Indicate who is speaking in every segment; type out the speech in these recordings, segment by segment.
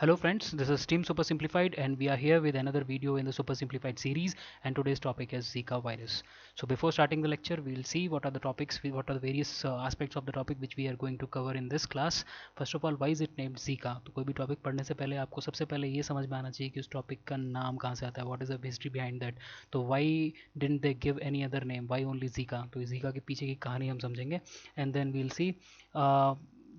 Speaker 1: Hello friends, this is Team Super Simplified and we are here with another video in the Super Simplified series, and today's topic is Zika virus. So before starting the lecture, we'll see what are the topics, what are the various aspects of the topic which we are going to cover in this class. First of all, why is it named Zika? तो कोई भी topic पढ़ने से पहले आपको सबसे पहले ये समझ में आना चाहिए कि उस टॉपिक का नाम कहाँ से आता है, what is the history behind that. तो why didn't they give any other name, why only Zika? तो Zika के पीछे की कहानी हम समझेंगे and then we'll see uh,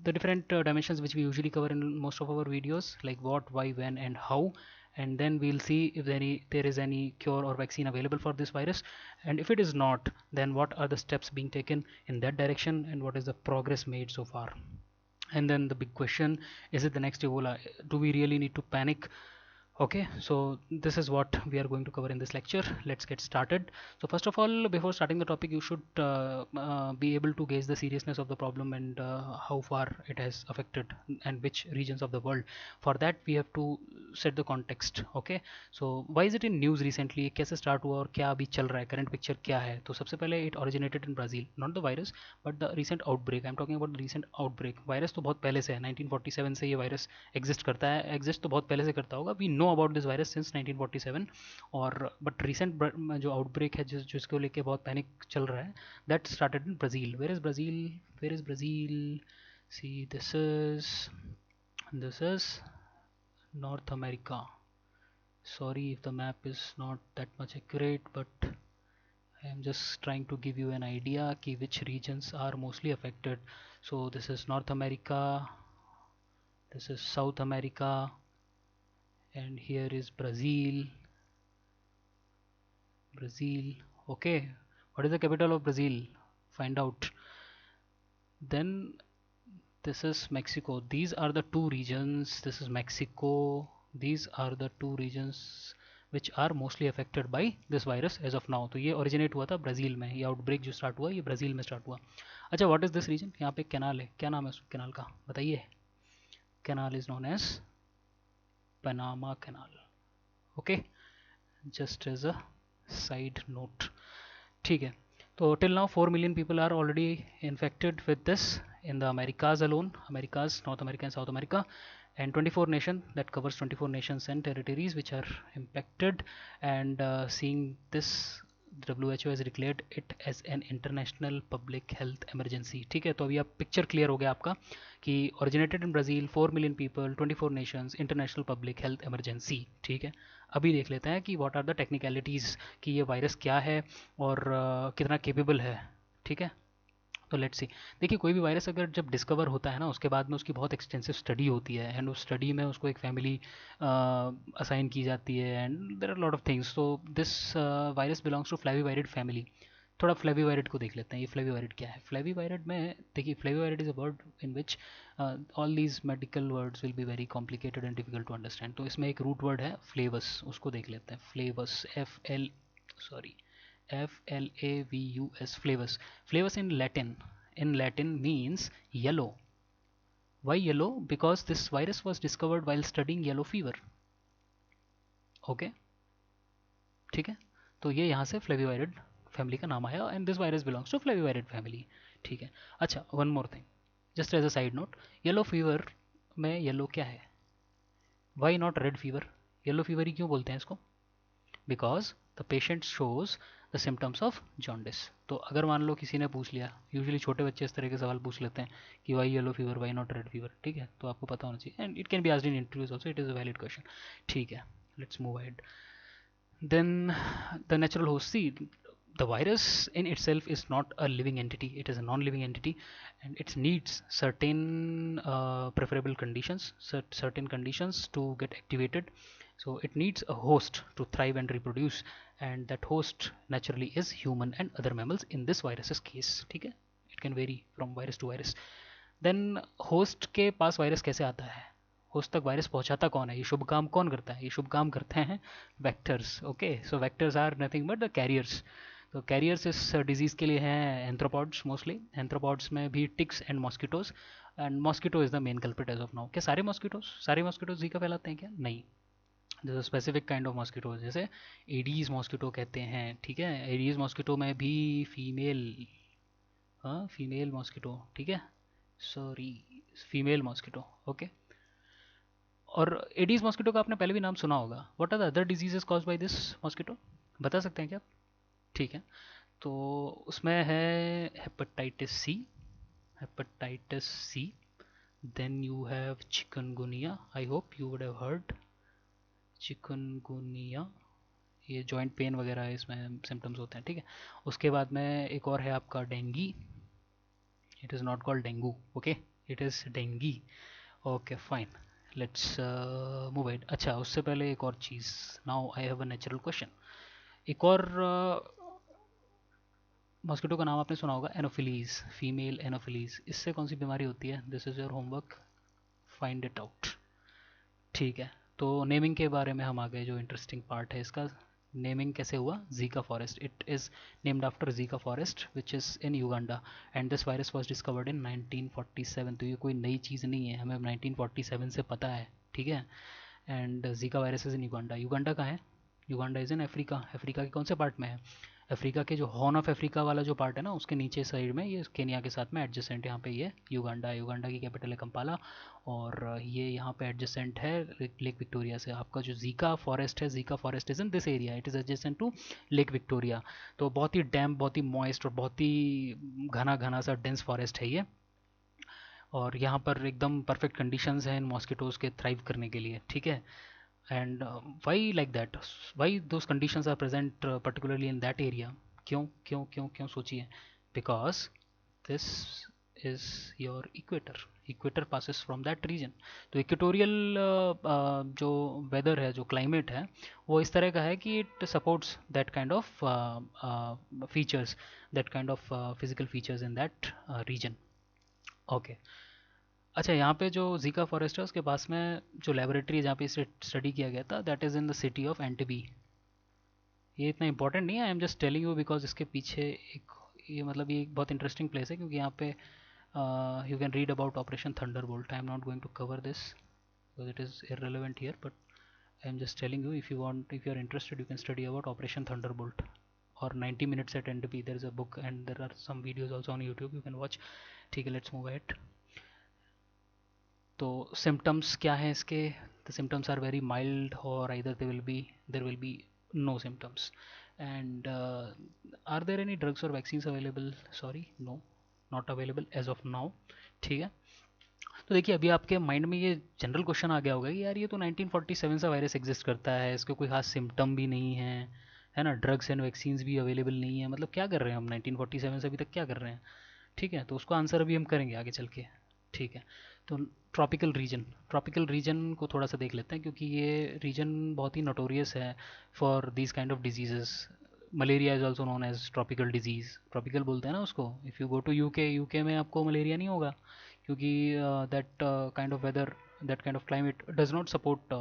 Speaker 1: the different dimensions which we usually cover in most of our videos, like what, why, when and how. And then we'll see if there is any cure or vaccine available for this virus, and if it is not, then what are the steps being taken in that direction and what is the progress made so far. And then the big question, is it the next Ebola? Do we really need to panic? Okay, so this is what we are going to cover in this lecture. Let's get started. So first of all, before starting the topic, you should be able to gauge the seriousness of the problem and how far it has affected and which regions of the world. For that we have to set the context. Okay, so why is it in news recently, कैसे start हुआ और क्या अभी चल रहा है, current picture क्या है. तो सबसे पहले it originated in Brazil, not the virus but the recent outbreak. I'm talking about the recent outbreak. Virus तो बहुत पहले से है, 1947 से ये वायरस एग्जिस्ट करता है. एग्जिस्ट तो बहुत पहले से करता होगा, we know about this virus since 1947. और बट रिसेंट जो आउटब्रेक है जिसको लेके बहुत पैनिक चल रहा है, that started in Brazil. Where is Brazil, where is Brazil? See this is North America. Sorry if the map is not that much accurate, but I am just trying to give you an idea ki which regions are mostly affected. So this is North America, this is South America, and here is Brazil. Okay, what is the capital of Brazil? Find out. Then this is Mexico. These are the two regions. This is Mexico. These are the two regions which are mostly affected by this virus as of now. तो ये originate हुआ था Brazil में, ये outbreak जो start हुआ ये Brazil में स्टार्ट हुआ. अच्छा, व्हाट इज दिस रीजन? यहाँ पे कैनाल है, क्या नाम है उस कैनाल का बताइए. Canal is known as Panama canal. Okay, just as a side note. ठीक है, तो till now 4 million people are already infected with this in the Americas alone, Americas, North America and South America, and 24 nation, that covers 24 nations and territories which are impacted. And seeing this, WHO has declared it as an international public health emergency. ठीक है, तो अभी आप picture clear हो गया आपका कि originated in Brazil, 4 million people, 24 nations, international public health emergency. ठीक है, अभी देख लेते हैं कि व्हाट आर द टेक्निकलिटीज़ कि ये वायरस क्या है और कितना केपेबल है. ठीक है, तो लेट्स सी. देखिए, कोई भी वायरस अगर जब डिस्कवर होता है ना, उसके बाद में उसकी बहुत एक्सटेंसिव स्टडी होती है, एंड उस स्टडी में उसको एक फैमिली असाइन की जाती है, and there are lot of things. तो this virus belongs to flaviviridae family. थोड़ा फ्लेविवाइरिड को देख लेते हैं. ये फ्लेविवाइरिड क्या है? फ्लेविवाइरिड में देखिए, flaviviridae is a word in which all these medical words will be very complicated and difficult to understand. तो इसमें एक रूट वर्ड है फ्लेवस, उसको देख लेते हैं. फ्लेवस, Flavus. Flavus in Latin means yellow. Why yellow? Because this virus was discovered while studying yellow fever. Okay, ठीक है, तो ये यहाँ से फ्लेविवाइरिड फैमिली का नाम आया, and this virus belongs to flaviviridae family. ठीक है. अच्छा, one more thing, just as a side note, yellow fever में येलो क्या है? Why not red fever? Yellow fever ही क्यों बोलते हैं इसको? Because the patient shows the symptoms of jaundice. तो अगर मान लो किसी ने पूछ लिया, यूजुअली छोटे बच्चे इस तरह के सवाल पूछ लेते हैं कि why yellow fever, why not red fever. ठीक है, तो आपको पता होना चाहिए, and it can be asked in interviews also, it is a valid question. ठीक है, let's move ahead. Then the natural host. See, the virus in itself is not a living entity, it is a non-living entity, and it needs certain preferable conditions, certain conditions to get activated. So it needs a host to thrive and reproduce, and that host naturally is human and other mammals in this virus's case. ठीक है, it can vary from virus to virus. Then host के पास virus कैसे आता है? Host तक virus पहुंचाता कौन है? ये शुभ काम कौन करता है? ये शुभ काम करते हैं vectors. Okay, so vectors are nothing but the carriers. तो कैरियर्स इस डिजीज़ के लिए हैं एंथ्रोपॉड्स मोस्टली. एंथ्रोपॉड्स में भी ticks and mosquitoes, and mosquito is the main culprit as of now. क्या सारे मॉस्किटोज जीका फैलाते हैं क्या? नहीं. जैसे स्पेसिफिक काइंड ऑफ मॉस्किटोज, जैसे एडीज मॉस्किटो कहते हैं. ठीक है, एडीज मॉस्किटो में भी फीमेल, हाँ फीमेल मॉस्किटो. ठीक है, सॉरी, फीमेल मॉस्किटो. ओके, और एडीज मॉस्किटो का आपने पहले भी नाम सुना होगा. What are the other diseases caused by this mosquito, बता सकते हैं क्या आप? ठीक है. तो उसमें है hepatitis C. Hepatitis C. Then you have chikungunya. I hope you would have heard chikungunya. ये जॉइंट पेन वगैरह इसमें सिम्टम्स होते हैं. ठीक है. उसके बाद में एक और है आपका dengi. It is not called dengue. Okay, it is dengi. Okay fine. Let's move it. अच्छा, उससे पहले एक और चीज़. Now I have a natural question. एक और मॉस्किटो का नाम आपने सुना होगा, एनोफिलीज. Female anopheles. इससे कौन सी बीमारी होती है? This is your homework. Find it out. ठीक है. तो नेमिंग के बारे में हम आ गए. जो इंटरेस्टिंग पार्ट है इसका, नेमिंग कैसे हुआ. Zika forest. It is named after Zika forest which is in Uganda and this virus was discovered in 1947. तो ये कोई नई चीज़ नहीं है, हमें 1947 से पता है. ठीक है. And Zika virus is in Uganda. Uganda कहाँ है? Uganda is in Africa. Africa के कौन से पार्ट में है? अफ्रीका के जो हॉर्न ऑफ अफ्रीका वाला जो पार्ट है ना, उसके नीचे साइड में, ये केनिया के साथ में एडजेसेंट यहाँ पे ये युगांडा है. युगांडा की कैपिटल है कंपाला. और ये यहाँ पे एडजेसेंट है लेक विक्टोरिया से. आपका जो जीका फॉरेस्ट है, Zika forest is in this area. It is adjacent to lake Victoria. तो बहुत ही डैम्प, बहुत ही मॉइस्ट और बहुत ही घना घना सा डेंस फॉरेस्ट है ये. और यहाँ पर एकदम परफेक्ट कंडीशंस हैं इन मॉस्किटोज़ के थ्राइव करने के लिए. ठीक है. And why like that, why those conditions are present particularly in that area. क्यों क्यों क्यों क्यों, सोचिए. Because this is your equator. Equator passes from that region. तो इक्वेटोरियल जो वेदर है, जो क्लाइमेट है, वो इस तरह का है कि it supports that kind of features, that kind of physical features in that region. Okay. अच्छा, यहाँ पे जो जीका फॉरेस्ट है उसके पास में जो लेबोरेटरी है जहाँ पे इसे स्टडी किया गया था, that is in the city of Entebbe. ये इतना इंपॉर्टेंट नहीं है, I am just telling you because इसके पीछे एक, ये मतलब ये एक बहुत इंटरेस्टिंग प्लेस है, क्योंकि यहाँ पे you can read about operation Thunderbolt. I am not going to cover this because it is irrelevant here, but I am just telling you, if you want, if you are interested, you can study about operation Thunderbolt और 90 minutes at Entebbe. There is a book and there are some videos also on YouTube, you can watch. ठीक है, let's move it. तो symptoms क्या हैं इसके? The symptoms are very mild और either there will be no symptoms. And are there any drugs और vaccines available? Sorry, no, not available as of now. ठीक है. तो देखिए, अभी आपके माइंड में ये जनरल क्वेश्चन आ गया होगा कि यार ये तो 1947 से वायरस एग्जिस्ट करता है, इसके कोई खास सिम्टम भी नहीं है ना, ड्रग्स एंड वैक्सीन्स भी अवेलेबल नहीं है, मतलब क्या कर रहे हैं हम 1947 से अभी तक क्या कर रहे हैं. ठीक है. तो उसको आंसर अभी हम करेंगे आगे चल के. ठीक है. तो ट्रॉपिकल रीजन को थोड़ा सा देख लेते हैं, क्योंकि ये रीजन बहुत ही नोटोरियस है for this kind of diseases. Malaria is also known as tropical disease. Tropical बोलते हैं ना उसको. If you go to UK, UK में आपको मलेरिया नहीं होगा, क्योंकि that kind of weather, that kind of climate does not support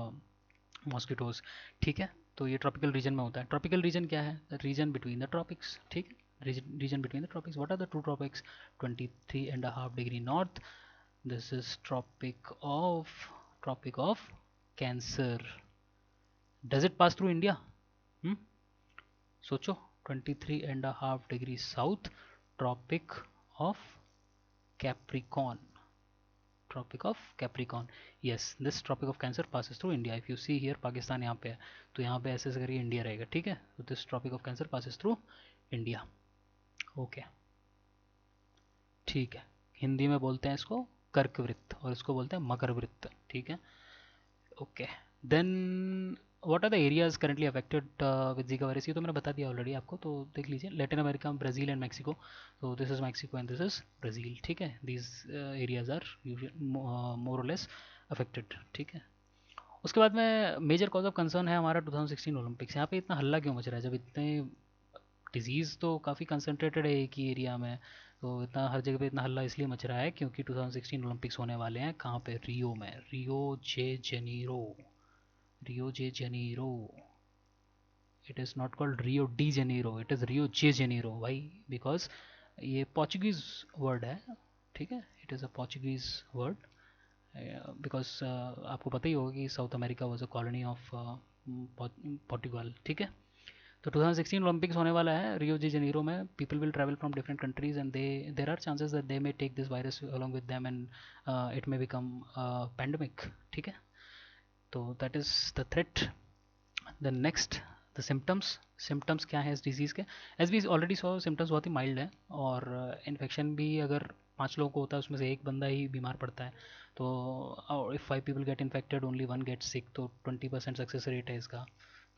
Speaker 1: mosquitoes. ठीक है. तो ये ट्रॉपिकल रीजन में होता है. ट्रॉपिकल रीजन क्या है? Region between the tropics. ठीक है. Region between the tropics. What are the two tropics? 23.5 degree north. This is Tropic of Cancer. Does it pass through India? Hmm? सोचो. 23.5 degree south. Tropic of Capricorn. Tropic of Capricorn. Yes, this Tropic of Cancer passes through India. If you see here, Pakistan यहाँ पे है, तो यहाँ पे ऐसे ऐसे करके इंडिया रहेगा. ठीक है. तो this Tropic of Cancer passes through India. Okay. ठीक है. हिंदी में बोलते हैं इसको कर्क वृत्त और इसको बोलते हैं मकर वृत्त. ठीक है. Okay. Then what are the areas currently affected with Zika virus? ये तो मैंने बता दिया ऑलरेडी आपको, तो देख लीजिए. Latin America, Brazil and Mexico. तो this is Mexico and this is Brazil. ठीक है. दीज एरियाज आर मोर और लेस अफेक्टेड. ठीक है. उसके बाद में मेजर कॉज ऑफ कंसर्न है हमारा 2016 ओलंपिक्स. यहाँ पे इतना हल्ला क्यों मच रहा है जब इतने डिजीज़ तो काफ़ी कंसनट्रेटेड है एक ही एरिया में? तो इतना हर जगह पे इतना हल्ला इसलिए मच रहा है क्योंकि 2016 ओलंपिक्स होने वाले हैं. कहाँ पे? रियो में. रियो जे Janeiro. It is not called Rio de Janeiro, it is Rio जे जेनीरो. वाई? बिकॉज ये पोर्चुगीज़ वर्ड है. ठीक है. It is a Portuguese word. Because आपको पता ही होगा कि South America was a colony of Portugal. ठीक है. तो 2016 ओलंपिक्स होने वाला है रियो डी जेनीरो में. People will travel from different countries and they there are chances that they may take this virus along with them and it may become pandemic. ठीक है. तो that is the threat. The next, the symptoms. Symptoms क्या है इस disease के? As we already saw, symptoms बहुत ही mild हैं, और इन्फेक्शन भी अगर 5 लोगों को होता है उसमें से एक बंदा ही बीमार पड़ता है, तो if 5 people get infected only 1 get sick, तो 20% सक्सेस रेट है इसका।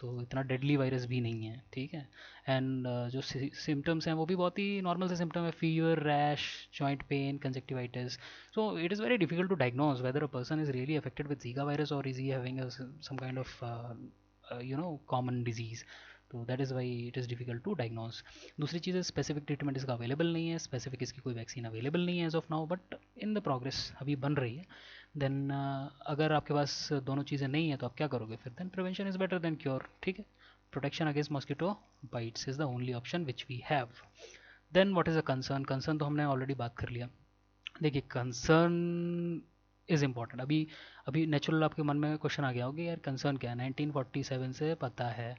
Speaker 1: तो इतना डेडली वायरस भी नहीं है, ठीक है। एंड जो सिम्टम्स हैं वो भी बहुत ही नॉर्मल से सिम्टम है, fever, rash, joint pain, conjunctivitis. So it is very difficult to diagnose whether a person is really affected with Zika virus और is he having some kind of common disease. तो that is why it is difficult to diagnose. दूसरी चीज़ है specific treatment इसका available नहीं है, specific इसकी कोई वैक्सीन अवेलेबल नहीं है as of now, but in the progress अभी बन रही है। देन अगर आपके पास दोनों चीज़ें नहीं है तो आप क्या करोगे फिर? Then prevention is better than cure, ठीक है। Protection against mosquito bites is the only option which we have. Then what is a concern? Concern तो हमने ऑलरेडी बात कर लिया। देखिए, कंसर्न इज़ इम्पॉर्टेंट। अभी अभी नेचुरल आपके मन में क्वेश्चन आ गया होगा यार कंसर्न क्या है, 1947 से पता है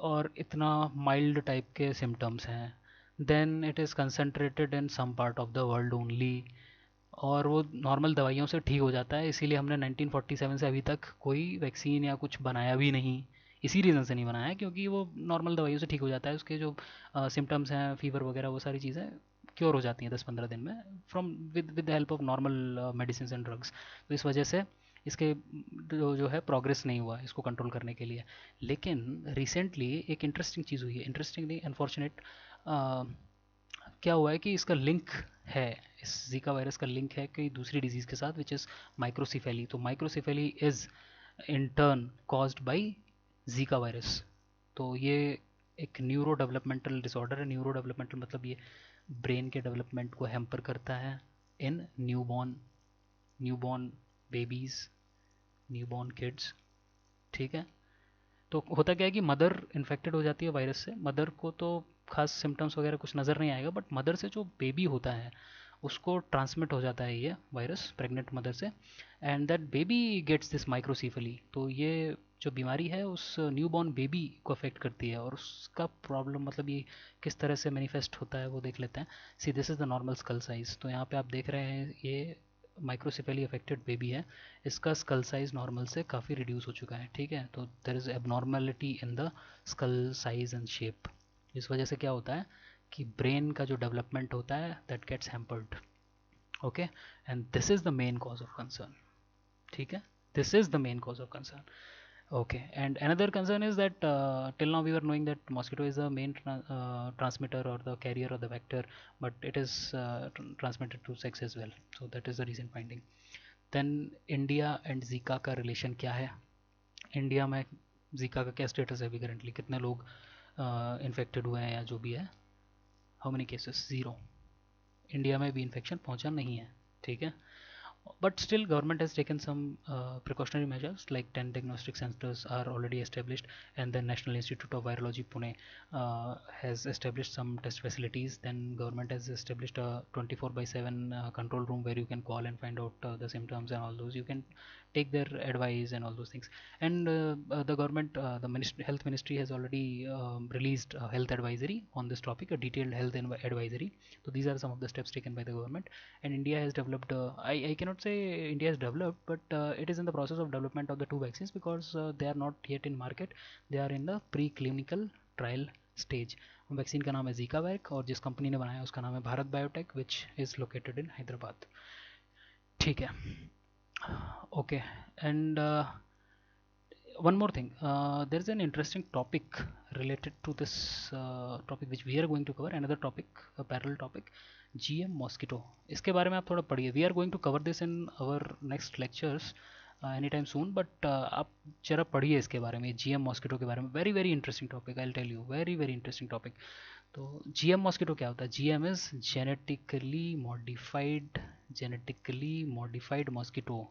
Speaker 1: और इतना माइल्ड टाइप के सिम्टम्स हैं, then it is concentrated in some part of the world only, और वो नॉर्मल दवाइयों से ठीक हो जाता है, इसीलिए हमने 1947 से अभी तक कोई वैक्सीन या कुछ बनाया भी नहीं। इसी रीज़न से नहीं बनाया है क्योंकि वो नॉर्मल दवाइयों से ठीक हो जाता है, उसके जो सिम्टम्स हैं, फीवर वगैरह, वो सारी चीज़ें क्योर हो जाती हैं 10-15 दिन में, from with the help of normal medicine and drugs. तो इस वजह से इसके जो है प्रोग्रेस नहीं हुआ इसको कंट्रोल करने के लिए। लेकिन रिसेंटली एक इंटरेस्टिंग चीज़ हुई है, इंटरेस्टिंग नहीं, अनफॉर्चुनेट। क्या हुआ है कि इसका लिंक है, इस जीका वायरस का लिंक है कि दूसरी डिजीज़ के साथ, विच इज़ माइक्रोसिफेली। तो microcephaly is in turn caused by Zika virus. तो ये एक न्यूरो डेवलपमेंटल डिसऑर्डर है। न्यूरो डेवलपमेंटल मतलब ये ब्रेन के डेवलपमेंट को हैम्पर करता है in newborn babies, newborn kids, ठीक है। तो होता क्या है कि मदर इन्फेक्टेड हो जाती है वायरस से, मदर को तो खास सिम्टम्स वगैरह कुछ नज़र नहीं आएगा, बट मदर से जो बेबी होता है उसको ट्रांसमिट हो जाता है ये वायरस प्रेग्नेंट मदर से, and that baby gets this microcephaly. तो ये जो बीमारी है उस न्यूबॉर्न बेबी को अफेक्ट करती है, और उसका प्रॉब्लम मतलब ये किस तरह से मैनिफेस्ट होता है वो देख लेते हैं। See, this is the normal skull size. तो यहाँ पे आप देख रहे हैं ये माइक्रोसिफेली अफेक्टेड बेबी है, इसका स्कल साइज नॉर्मल से काफ़ी रिड्यूस हो चुका है, ठीक है। तो there is abnormality in the skull size and shape. इस वजह से क्या होता है कि ब्रेन का जो डेवलपमेंट होता है that gets hampered, okay. And this is the main cause of concern, ठीक है। This is the main cause of concern, okay. And another concern is that till now we were knowing that mosquito is the main transmitter or the carrier or the vector, but it is transmitted to sex as well. So that is the recent finding. Then India and Zika का relation क्या है? India में Zika का क्या status है अभी currently? कितने लोग इन्फेक्टेड हुए हैं या जो भी है? How many cases? Zero. India में भी इन्फेक्शन पहुंचा नहीं है, ठीक है। But still government has taken some precautionary measures, like 10 diagnostic centers are already established, and the National Institute of Virology Pune has established some test facilities. Then government has established a 24 by 7 control room where you can call and find out the symptoms and all those. You can take their advice and all those things. And the government, health ministry has already released a health advisory on this topic, a detailed health advisory. So these are some of the steps taken by the government. And India has developed, I cannot say India has developed, but it is in the process of development of the 2 vaccines, because they are not yet in market. They are in the preclinical trial stage. Vaccine का नाम है जीकावैक, और जिस company ने बनाया उसका नाम है Bharat biotech, which is located in Hyderabad, ठीक है। Okay, and one more thing, there is an interesting topic related to this topic which we are going to cover, another topic, a parallel topic, GM mosquito. इसके बारे में आप थोड़ा पढ़िए, we are going to cover this in our next lectures anytime soon, but आप जरा पढ़िए इसके बारे में, GM mosquito के बारे में, very very interesting topic, I'll tell you, very very interesting topic. तो GM मॉस्किटो क्या होता है? GM is genetically modified mosquito.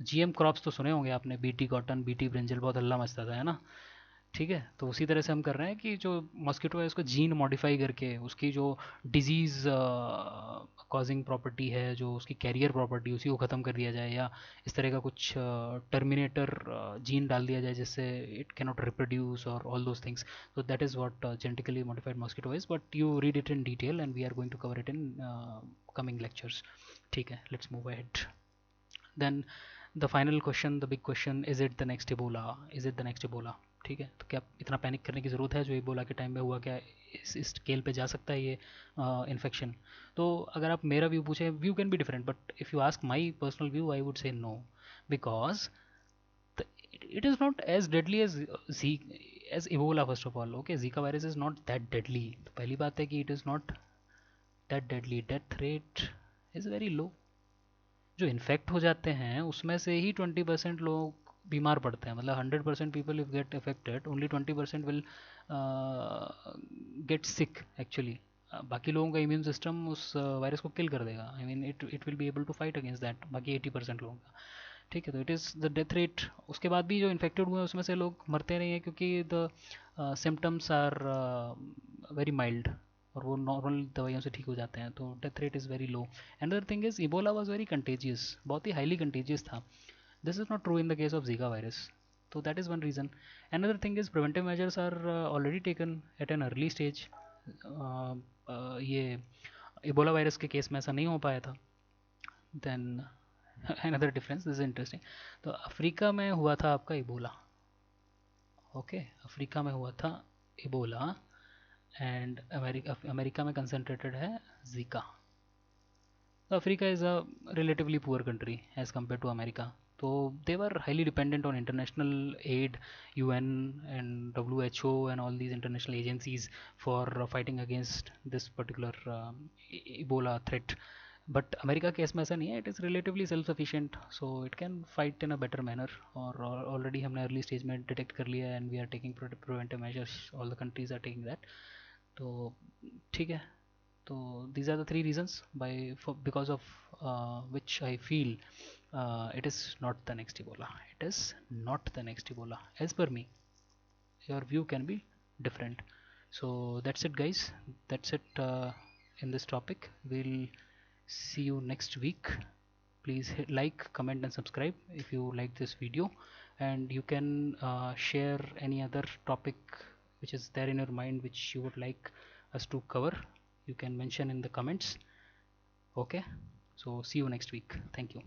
Speaker 1: GM crops तो सुने होंगे आपने, बीटी कॉटन, बीटी ब्रिंजल, बहुत हल्ला मचता था, है ना, ठीक है। तो उसी तरह से हम कर रहे हैं कि जो मॉस्किटो है उसको जीन मॉडिफाई करके उसकी जो डिजीज़ कॉजिंग प्रॉपर्टी है, जो उसकी कैरियर प्रॉपर्टी, उसी को ख़त्म कर दिया जाए, या इस तरह का कुछ टर्मिनेटर जीन डाल दिया जाए जिससे इट कैनॉट रिप्रोड्यूस और all those things. So that is what genetically modified mosquito is, but you read it in detail and we are going to cover it in coming lectures, ठीक है। Let's move ahead. Then the final question, the big question, is it the next Ebola, is it the next Ebola? ठीक है, तो क्या इतना panic करने की ज़रूरत है? जो इबोला के टाइम में हुआ, क्या इस स्केल पे जा सकता है ये इन्फेक्शन? तो अगर आप मेरा व्यू पूछे, view can be different, but if you ask my personal view, I would say no, because it is not as deadly as as Ebola. First of all, okay, Zika virus is not that deadly. तो पहली बात है कि it is not that deadly. Death rate is very low. जो infect हो जाते हैं उसमें से ही 20% लोग बीमार पड़ते हैं, मतलब 100% people if get affected, only 20% will get sick actually. बाकी लोगों का इम्यून सिस्टम उस वायरस को किल कर देगा, I mean it will be able to fight against that, बाकी 80% लोगों का। ठीक है, तो it is the death rate. उसके बाद भी जो इन्फेक्टेड हुए हैं उसमें से लोग मरते नहीं हैं, क्योंकि the symptoms are very mild, और वो नॉर्मल दवाइयों से ठीक हो जाते हैं, तो death rate is very low. Another thing is Ebola was very contagious, बहुत ही हाईली कंटेजियस था। This is not true in the case of Zika virus, तो that is one reason. Another thing is preventive measures are already taken at an early stage. ये Ebola virus के case में ऐसा नहीं हो पाया था। Then another difference, this is interesting. तो अफ्रीका में हुआ था आपका इबोला, ओके, अफ्रीका में हुआ था इबोला, एंड अमेरिका में कंसनट्रेटेड है Zika. Africa is a relatively poor country as compare to America, तो they were highly dependent on international aid, UN and WHO and all these international agencies for fighting against this particular Ebola threat. But America case में ऐसा नहीं है, it is relatively self sufficient, so it can fight in a better manner, और already हमने early stage में detect कर लिया है, and we are taking preventive measures, all the countries are taking that. तो ठीक है, तो these are the three reasons because of which I feel it is not the next Ebola. It is not the next Ebola as per me. Your view can be different. So that's it, guys. That's it in this topic. We'll see you next week. Please hit like, comment and subscribe if you like this video, and you can share any other topic which is there in your mind which you would like us to cover. You can mention in the comments. Okay, so see you next week. Thank you.